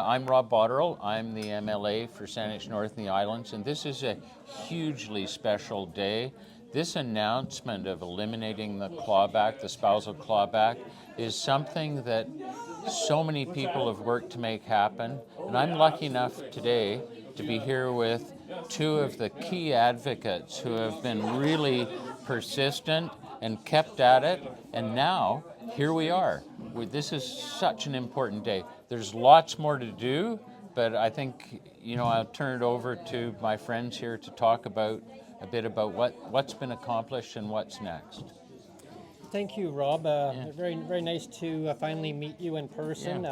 I'm Rob Botterell. I'm the MLA for Saanich North and the Islands, and this is a hugely special day. This announcement of eliminating the clawback, the spousal clawback, is something that so many people have worked to make happen, and I'm lucky enough today to be here with two of the key advocates who have been really persistent and kept at it, and now here we are. This is such an important day. There's lots more to do, but I think, I'll turn it over to my friends here to talk about a bit about what's been accomplished and what's next. Thank you, Rob. Very, very nice to finally meet you in person.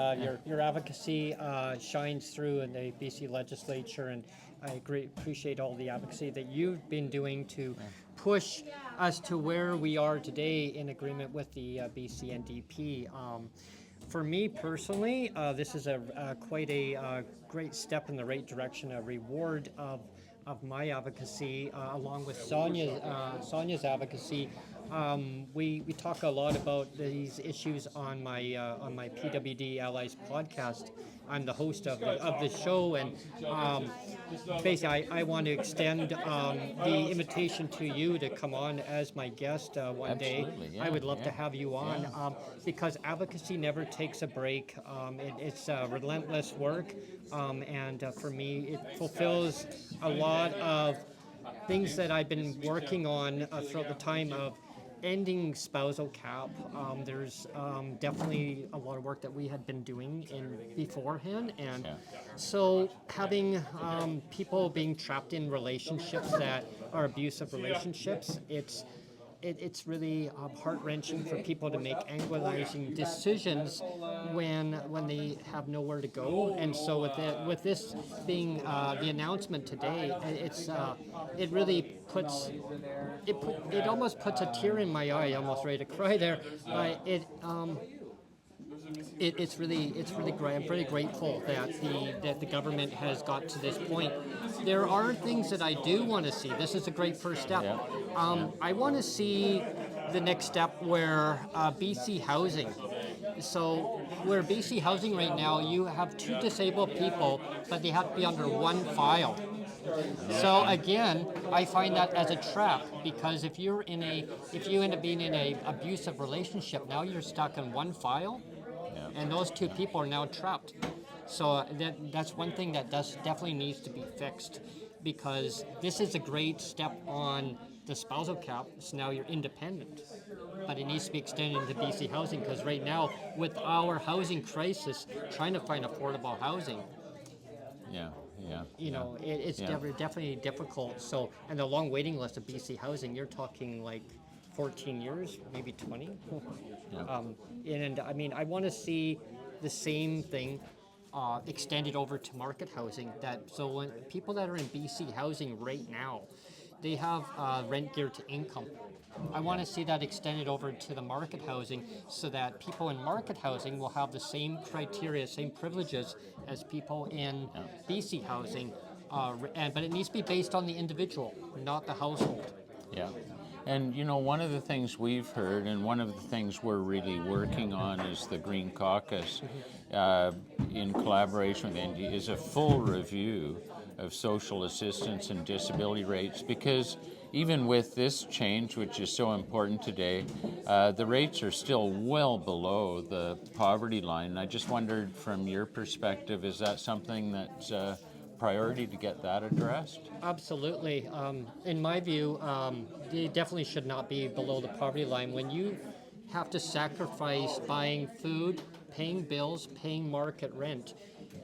Your advocacy shines through in the BC legislature, and I appreciate all the advocacy that you've been doing to push us to where we are today in agreement with the BC NDP. For me personally, this is quite a great step in the right direction, a reward of my advocacy, along with Sonja's advocacy. We talk a lot about these issues on my PWD Allies podcast. I'm the host of the show, and basically I want to extend the invitation to you to come on as my guest one day. I would love to have you on because advocacy never takes a break. It's relentless work, and for me it fulfills a lot of things that I've been working on throughout the time of ending spousal cap. There's definitely a lot of work that we had been doing beforehand, and so having people being trapped in relationships that are abusive relationships, it's really heart-wrenching for people to make agonizing decisions when they have nowhere to go. And so with this being the announcement today, it really puts it almost puts a tear in my eye, almost ready to cry there. But it's really great. I'm really grateful that the government has got to this point. There are things that I do want to see. This is a great first step. I want to see the next step where BC Housing. So where BC Housing right now, you have two disabled people, but they have to be under one file. So again, I find that as a trap, because if you end up being in a abusive relationship, now you're stuck in one file, and those two people are now trapped. So that's one thing that definitely needs to be fixed, because this is a great step on the spousal cap. So now you're independent, but it needs to be extended into BC Housing, because right now with our housing crisis, trying to find affordable housing. It's definitely difficult. So, and the long waiting list of BC Housing, you're talking like 14 years, maybe 20. And I mean, I want to see the same thing extended over to market housing. So when people that are in BC Housing right now, they have rent geared to income. I want to see that extended over to the market housing, so that people in market housing will have the same criteria, same privileges as people in BC Housing, but it needs to be based on the individual, not the household. Yeah. And one of the things we've heard, and one of the things we're really working on is the Green Caucus, in collaboration with ND, is a full review of social assistance and disability rates, because even with this change, which is so important today, the rates are still well below the poverty line. And I just wondered, from your perspective, is that something that's priority to get that addressed? Absolutely. In my view, they definitely should not be below the poverty line. When you have to sacrifice buying food, paying bills, paying market rent,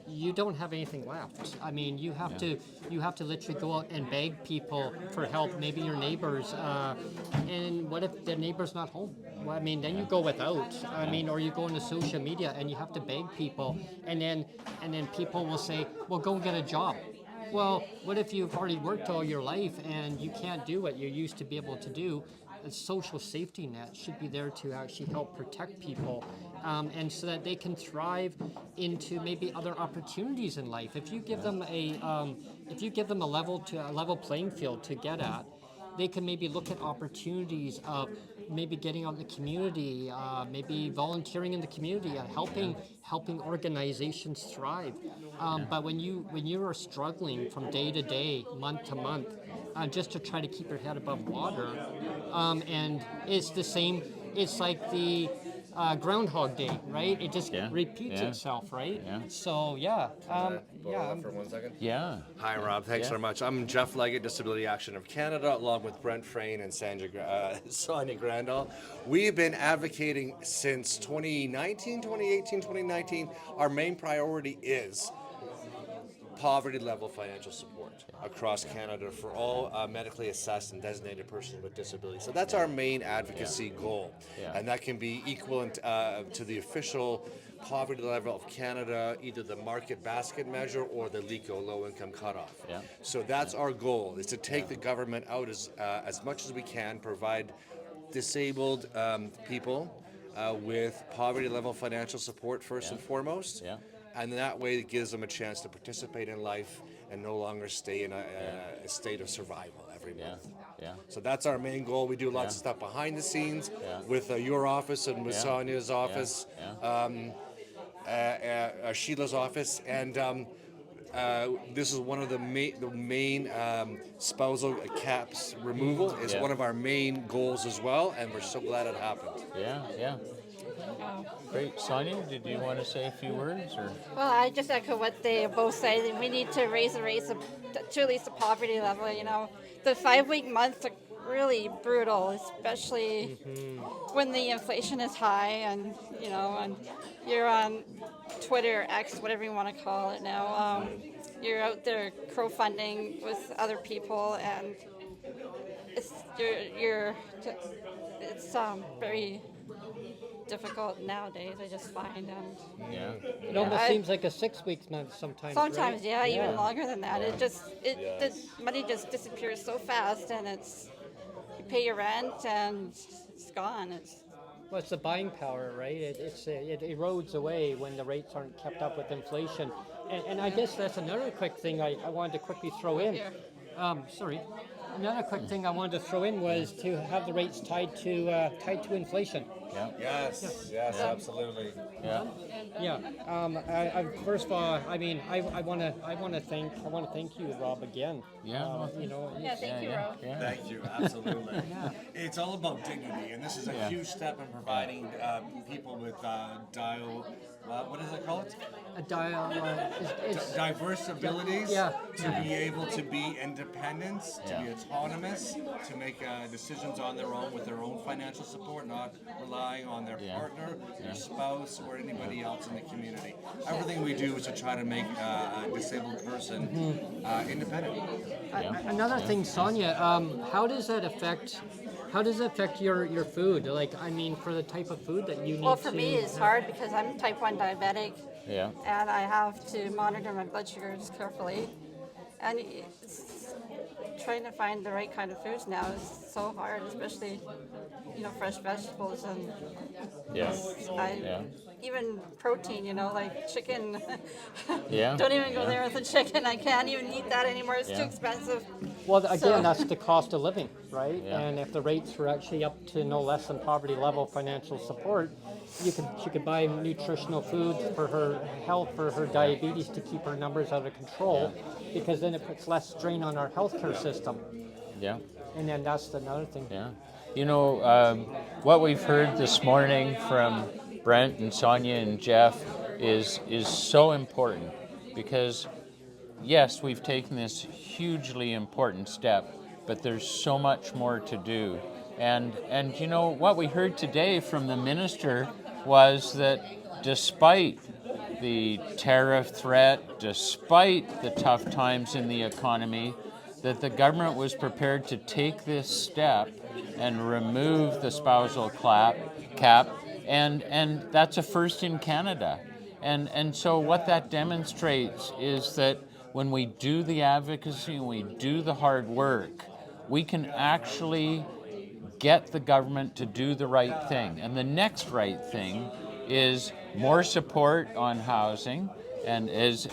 you don't have anything left. I mean, you have to literally go out and beg people for help. Maybe your neighbors, and what if the neighbor's not home? Well, I mean, then you go without. I mean, or you go into social media and you have to beg people, and then people will say, "Well, go and get a job." Well, what if you've already worked all your life and you can't do what you used to be able to do? A social safety net should be there to actually help protect people, and so that they can thrive into maybe other opportunities in life. If you give them a level playing field to get at, they can maybe look at opportunities of maybe getting out in the community, maybe volunteering in the community, helping organizations thrive. But when you are struggling from day to day, month to month, just to try to keep your head above water, and it's the same. It's like the Groundhog Day, right? It just repeats itself, right? Yeah. So For 1 second. Yeah. Hi, Rob. Thanks very much. I'm Jeff Leggat, Disability Action of Canada, along with Brent Frain and Sonjia Grandahl. We've been advocating since 2019, 2018, 2019. Our main priority is poverty level financial support across Canada for all medically assessed and designated persons with disabilities. So that's our main advocacy goal. And that can be equivalent to the official poverty level of Canada, either the market basket measure or the LICO, low income cutoff. So that's our goal, is to take the government out as much as we can, provide disabled people with poverty level financial support first and foremost. And that way it gives them a chance to participate in life and no longer stay in a state of survival every month. So that's our main goal. We do lots of stuff behind the scenes with your office and with Sonja's office, Sheila's office, and this is one of the main spousal caps removal is one of our main goals as well, and we're so glad it happened. Yeah. Great. Sonjia, did you want to say a few words? Or? Well, I just echo what they both say. We need to raise the rates to at least the poverty level. The 5-week months are really brutal, especially when the inflation is high, and and you're on Twitter, X, whatever you want to call it now. You're out there crowdfunding with other people, and it's very difficult nowadays, I just find. It almost seems like a 6 weeks month sometimes. Sometimes, right? Even longer than that. The money just disappears so fast, and you pay your rent and it's gone. Well, it's the buying power, right? It erodes away when the rates aren't kept up with inflation. And I guess that's another quick thing I wanted to quickly throw in. Another quick thing I wanted to throw in was to have the rates tied to inflation. Yes, absolutely. First of all, I mean, I want to thank you, Rob, again. Thank you, Rob. Thank you, absolutely. It's all about dignity, and this is a huge step in providing people with what is it called? Diverse abilities to be able to be independent, to be autonomous, to make decisions on their own with their own financial support, not relying on their partner, their spouse, or anybody else in the community. Everything we do is to try to make a disabled person independent. Another thing, Sonjia, how does that affect your food? Like, I mean, for the type of food that you need. Well, for me, it's hard because I'm type 1 diabetic, and I have to monitor my blood sugars carefully. And trying to find the right kind of foods now is so hard, especially fresh vegetables and even protein. Like chicken. Don't even go there with the chicken. I can't even eat that anymore. It's too expensive. Well, again, that's the cost of living, right? And if the rates were actually up to no less than poverty level financial support, she could buy nutritional foods for her health, for her diabetes, to keep her numbers out of control, because then it puts less strain on our healthcare system. And then that's another thing. What we've heard this morning from Brent and Sonjia and Jeff is so important, because yes, we've taken this hugely important step, but there's so much more to do. And what we heard today from the minister was that despite the tariff threat, despite the tough times in the economy, that the government was prepared to take this step and remove the spousal cap, and that's a first in Canada. And so what that demonstrates is that when we do the advocacy and we do the hard work, we can actually get the government to do the right thing. And the next right thing is more support on housing, and as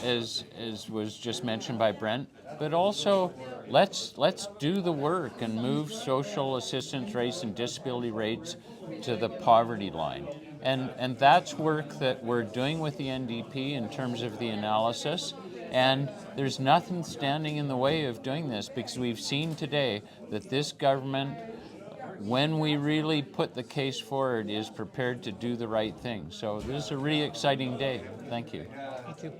was just mentioned by Brent, but also let's do the work and move social assistance rates and disability rates to the poverty line. And that's work that we're doing with the NDP in terms of the analysis. And there's nothing standing in the way of doing this, because we've seen today that this government, when we really put the case forward, is prepared to do the right thing. So this is a really exciting day. Thank you. Thank you.